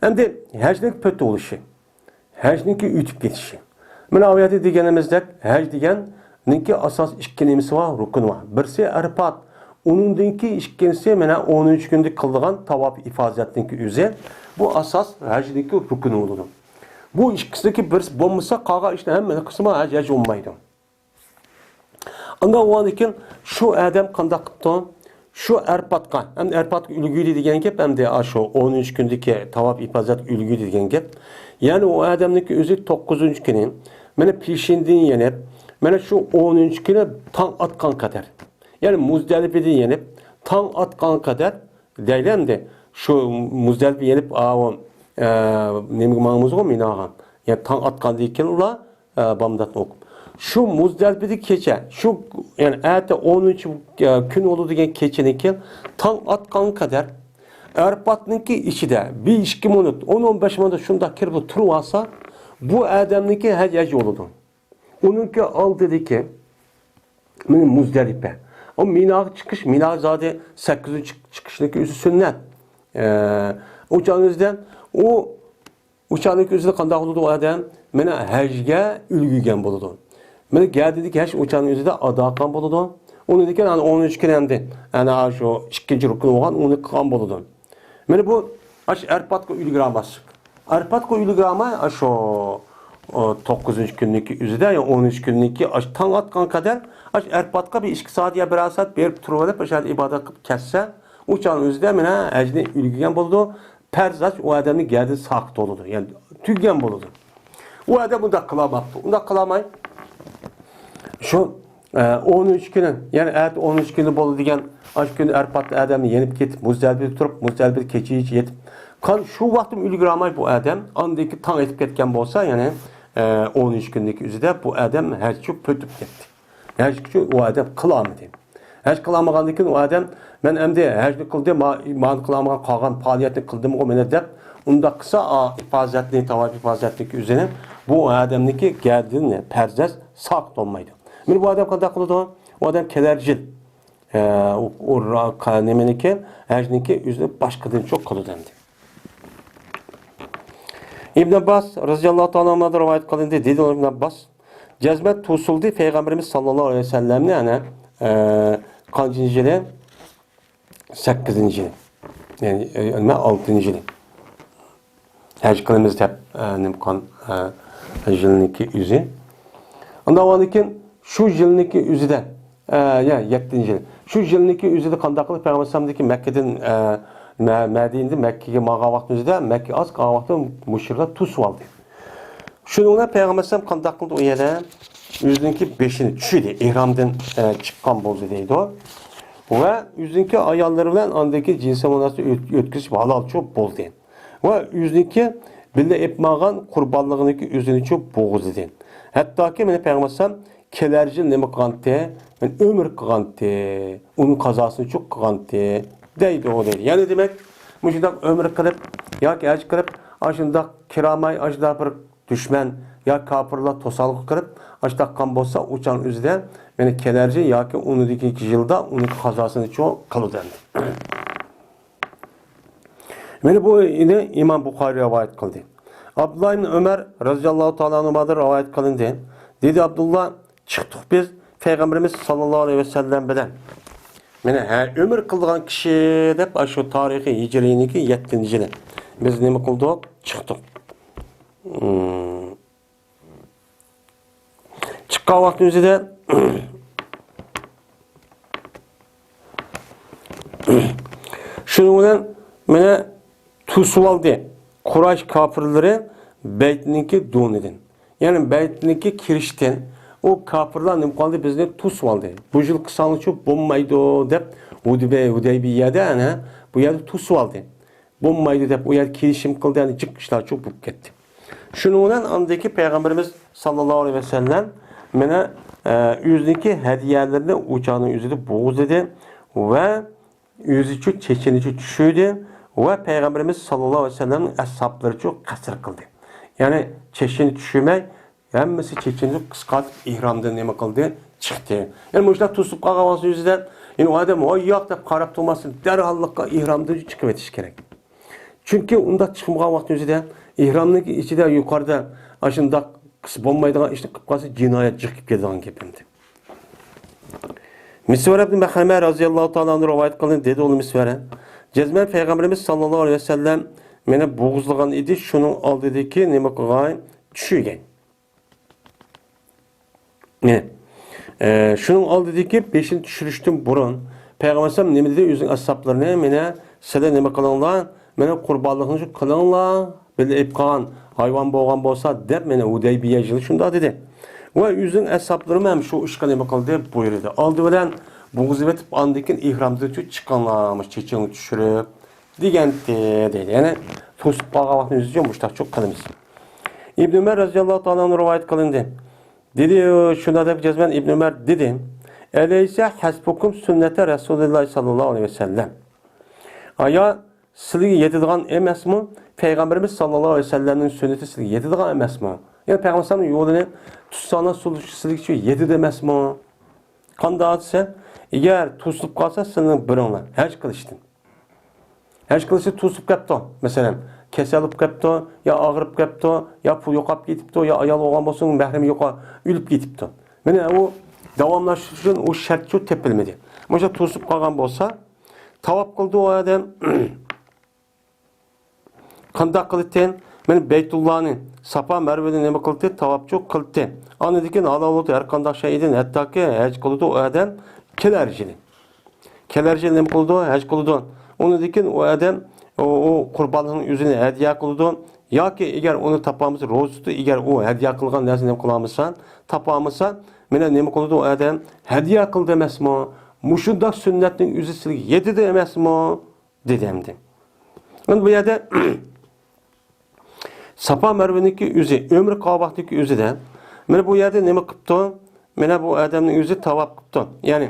Speaker 1: Endi hajlik pöt bo'lishi, hajniki o'tib ketishi. Mana bu yerda deganimizdek, haj deganninki asos ikki nimasi bor, rukun bor. Birisi arfat, uningki ikkinchisi mana 13 kunlik qildigan tavof ifozatninki o'zi. Bu asas hacdeki rukunu olur. Bu ikisindeki bir bo'lmasa qolgan ishni hamma qismi haj olmaydi. Anda o için şu adam qanday qildi? Şu arpatqa, ham arpatga ulguydi degan gap, ham de shu 13 kundagi tavof ifozat ulguydi degan gap. Ya'ni o adamniki o'zi 9-kuni mana peshindan yenib, mana shu 13 kuni tong atgan qadar. Ya'ni Muzdalifadan yenib, tong atgan qadar deylamdi. Şu Muzdalifa yenip nemiga mangimiz go minagan. Yani tong atgandan keyin ular bomdatni o'qib. Şu Muzdalifada kecha, şu yani ata 13 kun oldu degan kechadan keyin tong atgan qadar Arfatninki ichida 1-2 minut, 10-15 minut shunda kirib turib olsa, bu odamniki haj bo'ladi. Uningki oldidagi men Muzdalifa. O Minaga chiqish, Mina zodi 8-chiqishniki o'zi sunnat. Uçağınızdan o uçağındaki özüde qanday oldu o adam meni hajga ulguygan bo'ladi. Meni geldidik haj uçağın özüde ada qilgan bo'ladi. Onu degan ana 13 kun endi ana shu ikkinchi rukun bo'lgan uni qilgan bo'ladi. Meni bu ash arpatga ulguramaslik. Arpatga ulgurama shu 9-kunlik özüde ya 13 kunlik ash tong atgan qadar ash arpatga bir 2 soat ya 1 soat berib turib olib ash ibodat qilib kessa uçağın özüde mena hajni ulguygan bo'ladi. Perzaj o adamni geldi saqt bo'ladi. Yani tüggen bo'ladi. O adam bunda qilamapti. Unda qilamay. Şu 13 kuni, yani 13 kuni bo'ldi degan ash kuni arpatni adamni yenib ketib, Muzdalifada turib, Muzdalifada kecha yetib. Qan shu vaqtim ulguramay bu adam andaki tong etib ketgan bo'lsa, yani 13 kunlik o'zida bu adam hajga pötib ketdi. Hajga o adam qilamadi. Hech qilamagandan keyin u odam men endi hajni qildim, man qilamagan qolgan faoliyatni qildim o meni deb unda qilsa ifozatni tavob ifozatniki o'zini bu odamniki gardini parzas saq olmaydi. Men bu odam qanday qiladi? U odam kelarjil o nimeniki hajniki o'zini boshqadan cho'q qiladi endi. İbn Abbas radhiyallohu ta'ala anhu rivoyat qilindi, dedi Ibn Abbas jazmat tusuldi Peygamberimiz sallallohu alayhi vasallamni ana kancıncı yılı? 8. yılı. Yani 6. yılı. Həcc qılımız hep nimkan yılınki üzü. Ondan oğanıkin şu yılınki üzü de ya 7. yılı. Şu yılınki üzü de kandaklı Peygamberimizdeki Mekke'den Medine'de Mekke'ye mağa vaxtı üzü de Mekke az qağa vaxtı müşrikler tuz aldı. Şununla Peygamberimiz kandaklı o yere yüzünki 5'ini düşüydü. İhramdan çıkan bozu deydi o. Ve yüzünki ayarları bilen andaki cinsel münasebet ötküsü halal çok bol deyin. Ve yüzünki bile etmağın kurbanlığındaki yüzünü çok boğuz deyin. Hatta ki beni Peygamberimiz kelercil nemi kıgantı, ben ömür kıgantı, onun kazasını çok kıgantı deydi o deydi. Yani demek bu şundak ömür kılıp, ya ki acı kılıp, aşındak kiramay, aşındak bir düşman, ya kapırla tosalık kırıp açtakkan bolsa uçan üzde beni kelerci ya ki onu diki yılda onun kazasını çok kılı dendi. Beni bu yine İmam Bukhari rivayet kıldı. Abdullah ibn Ömer radıyallahu ta'ala anhuma'da rivayet kılındı. Dedi Abdullah çıktık biz Peygamberimiz sallallahu aleyhi ve sellem bilen. Beni ömür kıldığın kişi dep şu tarihi hicriniki 7. yılı. Biz ne mi kıldık? Çıktık. Çıkan vaktimizde de şunun bilen mene tusuvaldı. Kurayş kafirleri Beyt'ninki dun edin. Yani Beyt'ninki kirişten o kafirler ne kaldı bizde tusuvaldı. Bu yıl kısalığı çok bombaydı dep Hudeybiye'de yani bu yerde tusuvaldı. Bombaydı dep o yer kirişim kıldı yani çıkışlar çok bulup gitti. Şunun andaki Peygamberimiz sallallahu aleyhi ve sellem mene yüzdeki hediyelerini uçağının yüzünü boğuz dedi ve yüzü çeçenici düşürdü ve Peygamberimiz sallallahu aleyhi ve sellem'in ashabları çok kasır kıldı. Yani çeçeni düşürmek hemmesi çeçeni kıskatıp ihramdan neme kıldı çıktı. Yani bu işte tutup kalkavası yüzünden yani o adam o yok da karab tutmasın derhallıkla ihramdan çıkıp yetiş gerek. Çünkü onda çıkmayan vakti yüzünden İhramın içinde yukarıda aşında bombaydan işte kıpkası cinayet çıkıp gidilen gibimdi. Misvar ibn Mekhame razıyallahu ta'ala anhu rivayet kılın dedi oğlu Misvar'a. Cezmen Peygamberimiz sallallahu aleyhi ve sellem meni boğuzlagan idi şunun aldığındaki neme kılgay düşügen. Ne? Şunun aldığındaki 5'ini düşürüştüm burun. Peygamberimiz neme dedi yüzün ashablarına mene size neme kılınlar mene kurbanlığını kılınlar. Böyle ipkan hayvan boğan bolsa dep mene Hudeybiye yılı şunda dedi. Ve yüzün hesaplarım hem şu ışkan neme kıldı buyurdu. Aldı bilen boğuz etip andikin ihramda çıkanlarmış çeçeni düşürüp degen dedi. Yani tosup bağa vakti yüzücü muştak çok kılımız. İbn Ömer radıyallahu ta'ala anhu rivayet kılındı. Dedi şuna da yapacağız ben İbn Ömer dedi. Eleyse hasbukum sünnete Resulullah sallallahu aleyhi ve sellem. Aya sizge yetadigan emasmi? Peygamberimiz sallallahu aleyhi ve sellem'in sünneti sizge yetadigan emasmi? Yani Peygamberimizin yolunu tutsana sizge yetadi emasmi? Qanday atsa, eğer tusup qalsa senin biringlar haj qilishdi. Haj qilishi tusup qapti. Masalan, kasalib qapti, ya og'rib qapti, ya pul yo'qolib ketibdi, ya ayol olgan bo'lsa, mahrami yo'qolib, o'lib ketibdi. Mana u davomlashish uchun o shart shu tepilmadi. Mana tusup qolgan bo'lsa, tavob qildi o odam. Qanday qildi? Men Beytullah'ın Safa Merve'de nima qildi? Tavob çok qildi. Anedikin halal oldu her qanday şeyden hatta ki haj qildi o odam kelerjili. Kelerjili nima qildi? Haj qildi. Onu dikin o adam o kurbanlığın yüzüne hediye qildi. Yoki eğer onu tapamız ro'zutu eğer o hediye qilgan narsani nima qilamizsan, tapamızsan, mena nima qildi o adam? Hediye qildi emasmi? Mushundoq sunnatning o'zi sizga yetdi emasmi? Dedimdi. Men bu yerda Safa Merve'ninki yüzü, ömrü Kabe'deki yüzü de, mana bu yerde nima qilibdi? Mana bu adamning yüzü tavob qilibdi. Yani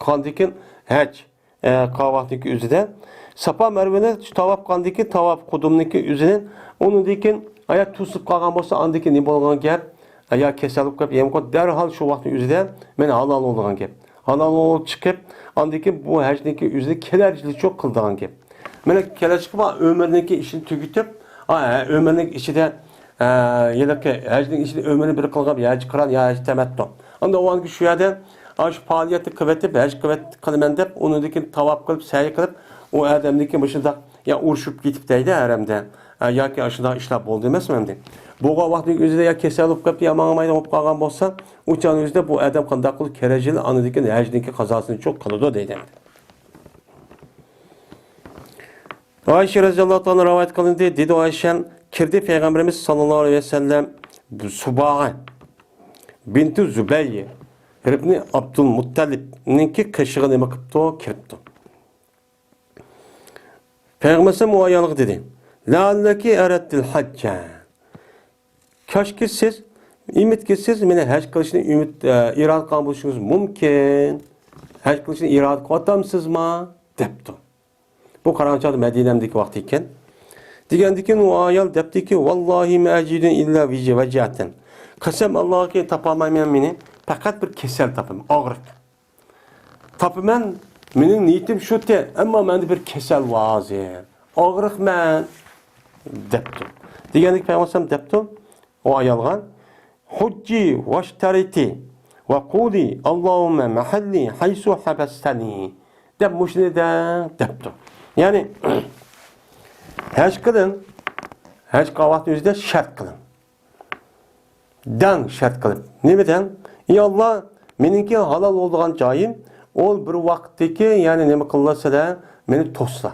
Speaker 1: qandikin hac qavaqtiki üzüde. Safa Merve'ne tavaf qandiki tavaf qudumniki üzünen onu dikin ayak tusup qalgan bolsa andiki ne bolgan gap ya kesalıp gap yemko derhal şu vaqtın üzüde men halal olgan gap. Halal olup çıkıp andiki bu hacdiki üzüde kelercilik çok kıldıgan gap. Mene keler çıkıp ömründeki işini tükütüp ömründeki işi de yelke hacdin işini ömrünü bir kılgap ya hacı kıran ya hacı temettu. Anda o anki şu yerde aş faaliyeti kıvetip hacı kıvet kılmen dep onu dikin tavaf kılıp sahi kılıp o adamdaki başında ya urşup gitip deydi heremde. Ya ki aşıda işlep oldu demez mi hem Boğa vakti gözüde ya kesalıp kapı ya mağamayda hop kalgan bolsa uçan yüzde bu adam kandaklı kereceli anıdaki hacdinki kazasını çok kılıdı deydi. Ayşe radıyallahu anh rivayet kılındı. Dedi Ayşen kirdi Peygamberimiz sallallahu aleyhi ve sellem Subağa binti Zübeyye İbni Abdülmuttalib'ninki kışığını bakıptı, kiripti. Peygamberimiz o ayalık dedi. La'alleki erettil hacca. Kaşki siz, ümit ki siz mene hac kılışını irad kılgan buluşunuz mümkün. Hac kılışını irad kılatamsız mı? Depti. Bu karançadı Medine'mdeki vakti iken. Digendiki o ayal depti ki vallahi ma acidun illa vecihaten. Kasem Allah'a ki tapamayman meni fakat bir kesel tapım, ağrık. Tapımen menin niyetim şu te ama mende bir kesel vazi. Ağrık men depti. Digendiki Peygamber depti. O ayalgan Hucci veşteriti ve kuli Allahümme mahalli haysu habestani. Dep muşne de depti. Yani hac kılın, hac kavaqtı yüzde şart kılın. Dan şart kılın. Nemeden? Ey Allah, meninki halal olduğun cayim, ol bir vaktiki, yani neme kılırsa da, meni tosla.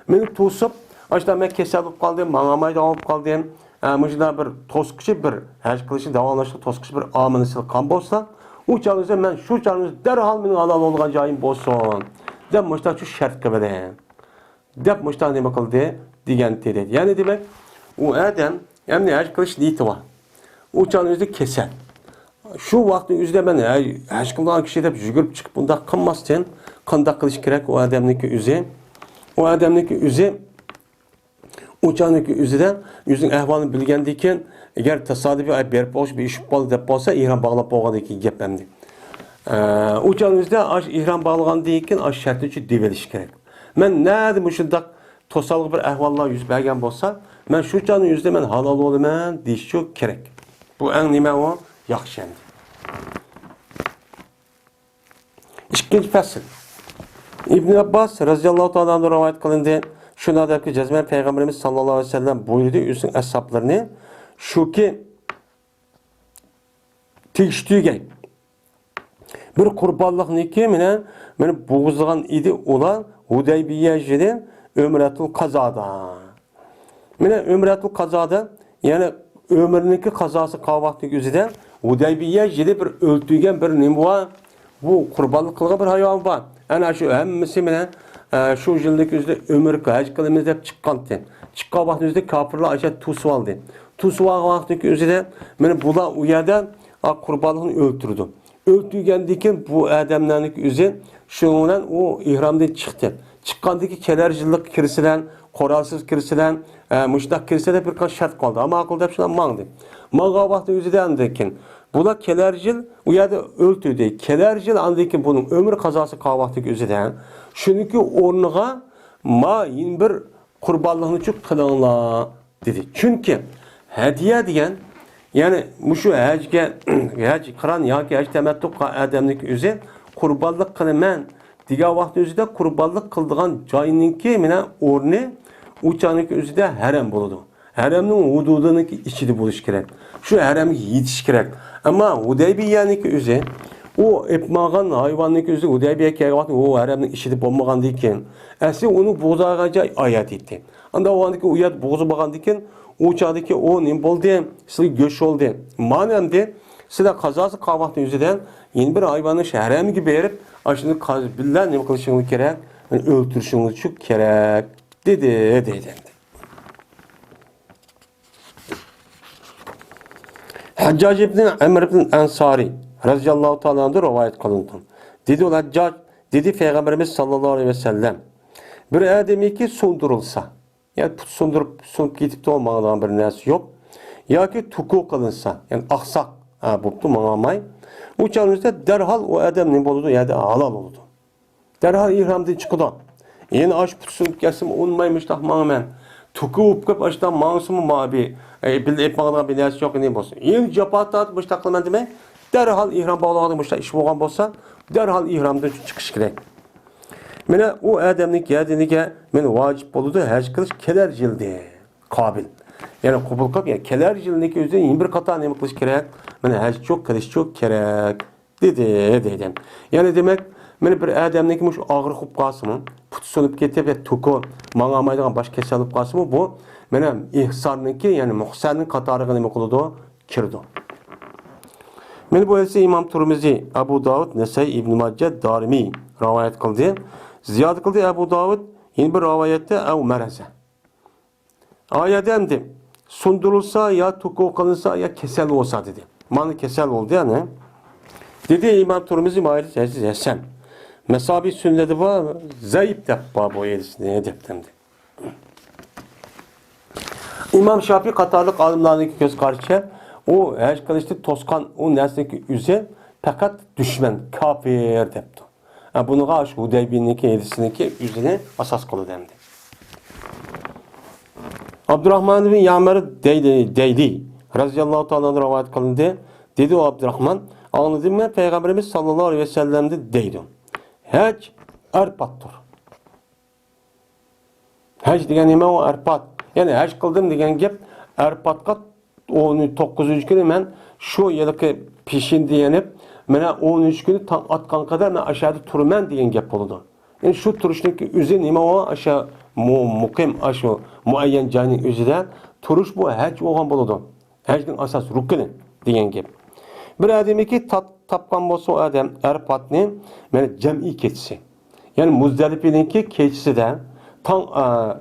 Speaker 1: Meni tosup, açta men kesalıp kaldım, mağamay da alıp kaldım, mıcıda bir toskışı bir, hac kılışı davranışlı toskışı bir amınısıl kan bolsa, o çalınızda men şu çalınızda derhal menin halal olduğun cayim bolsun. Den mıcıda şu şart kıvırayım. Dep muştan neme kıldı diyen dedi. Yani demek o adam yani hac kılış niyeti var. O çalınızda keser. Şu vaktin yüzde ben hac kılgan kişi de yügürüp çıkıp bunda kılmazken kandak kılış gerek o adamdaki yüze. O adamdaki yüze o çalınıdaki yüzeden yüzün ehvalını bilgendiyken eğer tesadüfi ay berip olmuş bir iş bağlı dep olsa ihram bağlap boğadaki gepemdi. O çalınızda ihram bağlagan deyken aş şartı için develiş gerek. Men näde muşundak tosalgı bir ahvallar yüz bergen bolsa, men şu canın yüzde men halal olaman deyiş çok gerek. Bu en nime o yaxşı endi. İkinci fasıl. İbn Abbas radıyallahu ta'ala rivayet kılındı. Şuna ki cezmen Peygamberimiz sallallahu aleyhi ve sellem buyurdu üstün ashaplarını şu ki tegiştiğe bir kurbanlık niki meni boğuzlagan idi olan Hudeybiye jiden Ömretul Kazada. Mene Ömretul Kazada yani ömründeki kazası kavaqtı gözüden Hudeybiye jide bir öldürgen bir nimva bu kurbanlık kılga bir hayvan var. Ana şu hemmisi mene şu yıllık yüzde ömür hac kılımız hep çıqqandı. Çıqqan vaqtı yüzde kafirlar aşağı tusu aldı. Tusu vaqtı gözüden mene bula uyada kurbanlığını öldürdü. Öldürgendeki bu adamların yüzü şundan o ihramdan çıktı. Çıkkandaki kelercilik kirisilen, koralsız kirisilen, müştak kirisine birkaç şart kaldı. Ama akılda hep şundan mağdı. Mağa vakti yüzüde andekin. Bula kelercil, uyada öldürdü. Kelercil andekin bunun ömür kazası kavaqtı yüzüden. Şununki ornuğa ma yin bir kurbanlığını çok kılınla dedi. Çünkü hediye diyen yani muşu hacge hac kıran ya ki hac temettu adamlık yüzü kurbanlık kılmen diga vaqt özüde kurbanlık kıldığan joyninki mene ornu uçanık özüde harem boludu. Haremnin hududuniki içide buluş gerek. Şu haremga yetiş gerek. Ama Hudeybiye'niki özü o epmağan hayvanlık özü Hudeybiye kelgan o haremnin içide bolmagan diken. Asli onu bozagaca ayat etdi. Anda o andaki uyat bozulmagan diken o çağdaki o nim boldu, size göç oldu. Manemde size kazası kavaqtı yüzüden yeni bir hayvanın şehremi gibi verip aşını billah ne kılışınız gerek, yani öldürüşünüz çok gerek dedi. Haccac ibn Emr ibn Ansari radıyallahu ta'ala anhu rivayet kılındı. Dedi o Haccac Dedi Peygamberimiz sallallahu aleyhi ve sellem. Bir adamiki sundurulsa, yani sundurup gitip de olmadan bir nersi yok. Ya ki tuku kılınsa, yani aksak buptu manamay. O çağımızda derhal o adam ne boludu ya da halal oldu. Derhal ihramdan çıkıdan. Yani aş putsun kesim olmaymış da mağmen. Tuku upkıp aştan mağısı mı mabi. Bildi etmağından bir nersi yok ne bolsun. Yani capaat atmış takılman demek. Derhal ihram bağlamadıymış da iş boğan bolsa. Derhal ihramdan çıkış gerek. Mene o adamning yadiniga men vacip boludu haj qilish kelar yildi qobil. Yani qabul qilib, yani kelar yilniki o'zi bir qator nima qilish kerak? Mene haj çok qilish çok kerak dedi. Yani demek mene bir adamniki mush og'ir qilib qolsinmi, put sunib ketib va to'ki mang'amaydigan bosh kasal bo'lib qolsinmi, bu mene ihsonniki, yani muhsanning qatoriga nima qiladi? Kirdi. Mene bu esa Imom Turmizi, Abu Davud, Nasai, Ibn Majah, Darimi rivayet qildi. Ziyade kıldı Ebu Davud yeni bir rivayette ev mereze. Ayet'emdi. Sundurulsa ya tuku kılınsa ya kesel olsa dedi. Manı kesel oldu yani. Dedi İmam Turmizi mağayet Hasan. Mesabi sünneti var. Zayıf teppa bu yerisine edeptemdi. İmam Şafii katarlık alimlerindeki göz karşı o her kılıçlı toskan o nesneki üze fakat düşman kafir depti. Bunu karşı Hudeybiye'ninki yedisindeki üzerine asas kılı demdi. Abdurrahman bin Yamer'i deydi. Raziyallahu ta'ala rivayet kılındı. Dedi o Abdurrahman, anladım ben Peygamberimiz sallallahu aleyhi ve sellem'de deydim. Hac Arpat'tır. Hac degen nima o Arpat? Yani hac kıldım degen gep Arpat'a 9. günü men şu yılki pişin diyenip mena 13 günü atkan kadar men aşağıda turmen diyen gep oldu. Yani şu turuştaki üzü nima o aşağı mukim aşağı muayyen canın üzüden turuş bu hac olgan boludu. Hac'ın asas rukunu diyen gep. Bir ademi ki tapkan bolsa o adam Arpat'ni mena cem'i keçisi. Yani Muzdalipe'ninki keçisi de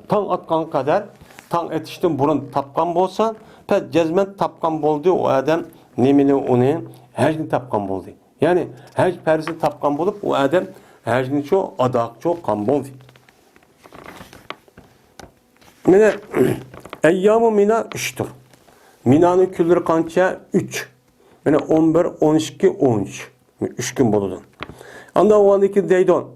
Speaker 1: tan atkan kadar tan etişten burun tapkan bolsa pek cezmen tapkan boldu o adam nemini onu hacni tapkan boldu. Yani hac perisi tapkan bolup o adam hacni çok adak çok kan boldu. Mene eyyam-ı mina 3'tür. Mina'nın külleri kança 3. Mene 11, 12, 13. 3 gün boludu. Anda o andaki deydon.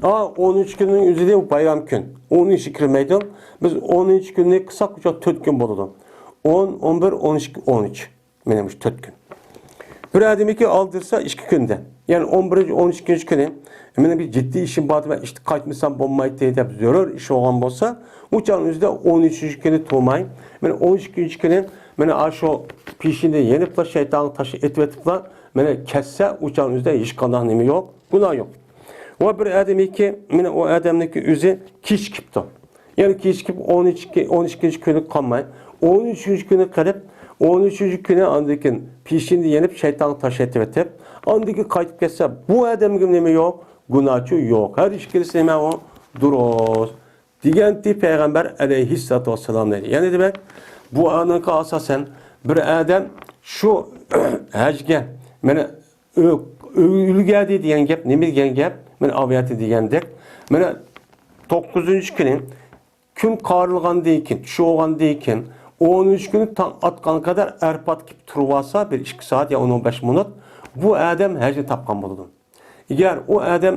Speaker 1: 13 günün üzerinde bayram gün. 13 kirmeydin. Biz 13 günlük kısa kucak 4 gün boludu. 10, 11, 12, 13. Menemiş 4 gün. Bir ademi ki aldırsa 2 günde. Yani 11, 13 gün günü. Mene bir ciddi işin batı ve işte kaçmışsam bombayı deyip zörür iş olan olsa uçağın üzerinde 13 günü tuğmayın. Mene 13 gün günü mene aşağı pişinde yenip şeytanın taşı etvetip mene kesse uçağın üzerinde hiç kandan nemi yok. Günah yok. O bir ademi ki mene o adamdaki üzü kiş kipti. Yani kiş kip 12 günü kalmayın. 13 günü kalıp 13. günü andaki pişinde yenip şeytan taşı etvetip andaki kayıp kesse bu adamın nemi yok. Günahçı yok. Her işkilisi hemen o durur. Digenti Peygamber aleyhissalatu vesselam dedi. Yani demek bu anınki asasen bir adam şu hacge mene ülgedi diyen gep, ne bilgen gep, mene aviyatı diyen dek, mene 9. günü gün karılgan deyken, şu olan deyken, 13 günü tam atkan kadar Arpat gibi turvasa bir 2 saat ya 15 minut bu adam hacı tapkan buldu. Eğer o adam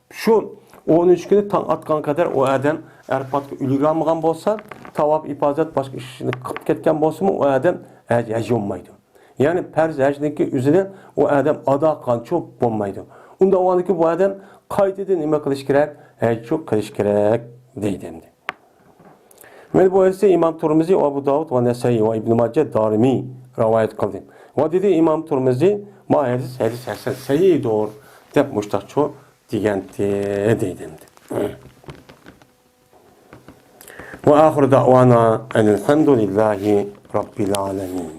Speaker 1: şu 13 günü tam atkan kadar o adam Arpat'ı ülgülanmagan bolsa, tavap ifazet başka işini kıp ketken bolsa mı o adam hacı olmaydı. Yani perz hacındaki üzerine o adam ada kan çok olmaydı. Onda o andaki bu adam kaydede nime kılış gerek, hacı çok kılış gerek deydimdi. Ve bu ise İmam Turmizi, Abu Davud ve Nesai ve İbn Majah Darimi rivayet kıldı. Ve dedi İmam Turmizi ma hadis hasan sahih doğru dep muştakçı digenti deydimdi. Ve ahir da'vana elhamdülillahi rabbil alemin.